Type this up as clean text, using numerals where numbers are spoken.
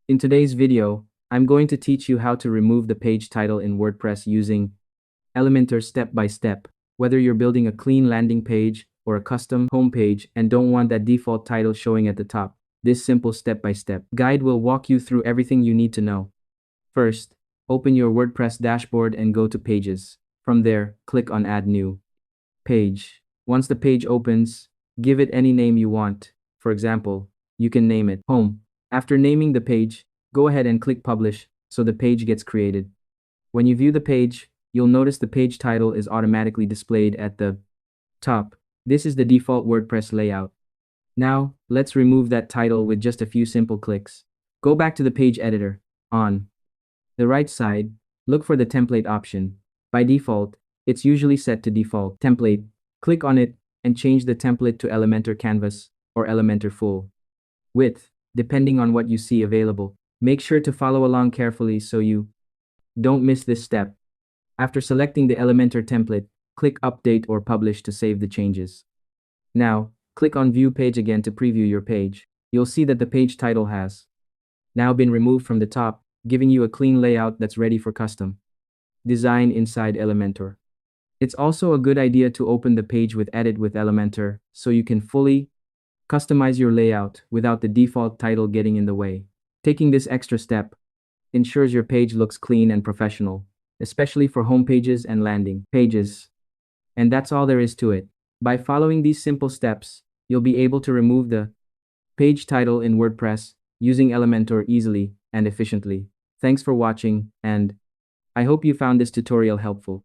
In today's video, I'm going to teach you how to remove the page title in WordPress using Elementor step by step. Whether you're building a clean landing page or a custom homepage and don't want that default title showing at the top, this simple step-by-step guide will walk you through everything you need to know. First, open your WordPress dashboard and go to Pages. From there, click on Add New Page. Once the page opens, give it any name you want. For example, you can name it Home. After naming the page, go ahead and click Publish so the page gets created. When you view the page, you'll notice the page title is automatically displayed at the top. This is the default WordPress layout. Now, let's remove that title with just a few simple clicks. Go back to the page editor. On the right side, look for the template option. By default, it's usually set to default template. Click on it and change the template to Elementor Canvas or Elementor Full Width, depending on what you see available. Make sure to follow along carefully so you don't miss this step. After selecting the Elementor template, click Update or Publish to save the changes. Now, click on View Page again to preview your page. You'll see that the page title has now been removed from the top, giving you a clean layout that's ready for custom design inside Elementor. It's also a good idea to open the page with Edit with Elementor so you can fully customize your layout without the default title getting in the way. Taking this extra step ensures your page looks clean and professional, especially for home pages and landing pages. And that's all there is to it. By following these simple steps, you'll be able to remove the page title in WordPress using Elementor easily and efficiently. Thanks for watching, and I hope you found this tutorial helpful.